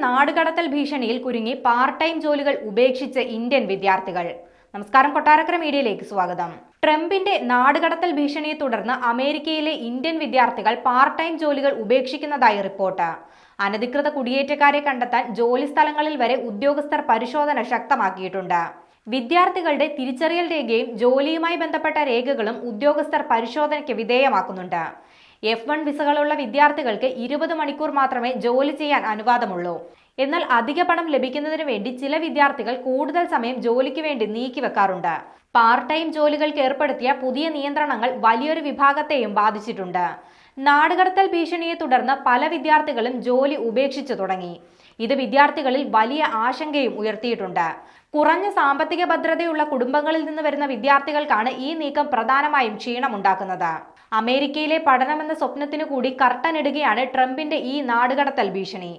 നാടുകടത്തൽ ഭീഷണിയിൽ കുരുങ്ങി part time ജോലികൾ ഉപേക്ഷിച്ച് ഇന്ത്യൻ വിദ്യാർത്ഥികൾ. നമസ്കാരം, കൊട്ടാരക്കര മീഡിയയിലേക്ക് സ്വാഗതം. ട്രംപിന്റെ നാടുകടത്തൽ ഭീഷണിയെ തുടർന്ന് അമേരിക്കയിലെ ഇന്ത്യൻ വിദ്യാർത്ഥികൾ പാർട്ട് ടൈം ജോലികൾ ഉപേക്ഷിക്കുന്നതായി റിപ്പോർട്ട്. അനധികൃത കുടിയേറ്റക്കാരെ കണ്ടെത്താൻ ജോലി സ്ഥലങ്ങളിൽ വരെ ഉദ്യോഗസ്ഥർ പരിശോധന ശക്തമാക്കിയിട്ടുണ്ട്. വിദ്യാർത്ഥികളുടെ തിരിച്ചറിയൽ രേഖയും ജോലിയുമായി ബന്ധപ്പെട്ട രേഖകളും ഉദ്യോഗസ്ഥർ പരിശോധനയ്ക്ക് വിധേയമാക്കുന്നുണ്ട്. F1 വിസകളുള്ള വിദ്യാർത്ഥികൾക്ക് 20 മണിക്കൂർ മാത്രമേ ജോലി ചെയ്യാൻ അനുവാദമുള്ളൂ. എന്നാൽ അധിക പണം ലഭിക്കുന്നതിന് വേണ്ടി ചില വിദ്യാർത്ഥികൾ കൂടുതൽ സമയം ജോലിക്ക് വേണ്ടി നീക്കിവെക്കാറുണ്ട്. പാർട്ട് ടൈം ജോലികൾക്ക് ഏർപ്പെടുത്തിയ പുതിയ നിയന്ത്രണങ്ങൾ വലിയൊരു വിഭാഗത്തെയും ബാധിച്ചിട്ടുണ്ട്. നാടുകടത്തൽ ഭീഷണിയെ തുടർന്ന് പല വിദ്യാർത്ഥികളും ജോലി ഉപേക്ഷിച്ചു തുടങ്ങി. ഇത് വിദ്യാർത്ഥികളിൽ വലിയ ആശങ്കയും ഉയർത്തിയിട്ടുണ്ട്. കുറഞ്ഞ സാമ്പത്തിക ഭദ്രതയുള്ള കുടുംബങ്ങളിൽ നിന്ന് വരുന്ന വിദ്യാർത്ഥികൾക്കാണ് ഈ നീക്കം പ്രധാനമായും ക്ഷീണമുണ്ടാക്കുന്നത്. അമേരിക്കയിലെ പഠനമെന്ന സ്വപ്നത്തിനു കൂടി കർട്ടനിടുകയാണ് ട്രംപിന്റെ ഈ നാടുകടത്തൽ ഭീഷണി.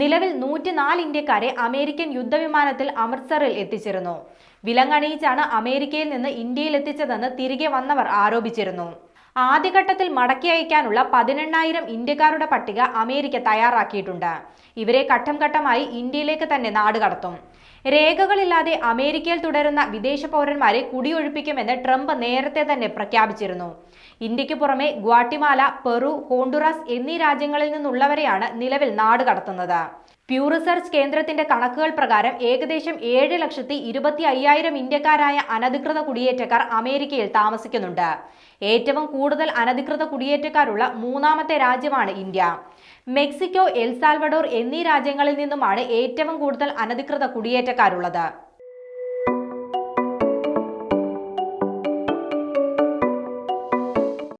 നിലവിൽ 104 ഇന്ത്യക്കാരെ അമേരിക്കൻ യുദ്ധവിമാനത്തിൽ അമൃത്സറിൽ എത്തിച്ചിരുന്നു. വിലങ്ങണിയിച്ചാണ് അമേരിക്കയിൽ നിന്ന് ഇന്ത്യയിൽ എത്തിച്ചതെന്ന് തിരികെ വന്നവർ ആരോപിച്ചിരുന്നു. ആദ്യഘട്ടത്തിൽ മടക്കി അയക്കാനുള്ള 18,000 ഇന്ത്യക്കാരുടെ പട്ടിക അമേരിക്ക തയ്യാറാക്കിയിട്ടുണ്ട്. ഇവരെ ഘട്ടം ഘട്ടമായി ഇന്ത്യയിലേക്ക് തന്നെ നാടുകടത്തും. രേഖകളില്ലാതെ അമേരിക്കയിൽ തുടരുന്ന വിദേശ പൗരന്മാരെ കുടിയൊഴിപ്പിക്കുമെന്ന് ട്രംപ് നേരത്തെ തന്നെ പ്രഖ്യാപിച്ചിരുന്നു. ഇന്ത്യക്ക് പുറമെ ഗ്വാട്ടിമാല, പെറു, ഹോണ്ടുറാസ് എന്നീ രാജ്യങ്ങളിൽ നിന്നുള്ളവരെയാണ് നിലവിൽ നാടുകടത്തുന്നത്. പ്യൂ റിസർച്ച് കേന്ദ്രത്തിന്റെ കണക്കുകൾ പ്രകാരം ഏകദേശം 7,25,000 ഇന്ത്യക്കാരായ അനധികൃത കുടിയേറ്റക്കാർ അമേരിക്കയിൽ താമസിക്കുന്നുണ്ട്. ഏറ്റവും കൂടുതൽ അനധികൃത കുടിയേറ്റക്കാരുള്ള മൂന്നാമത്തെ രാജ്യമാണ് ഇന്ത്യ. മെക്സിക്കോ, എൽ സാൽവഡോർ എന്നീ രാജ്യങ്ങളിൽ നിന്നുമാണ് ഏറ്റവും കൂടുതൽ അനധികൃത കുടിയേറ്റക്കാരുള്ളത്.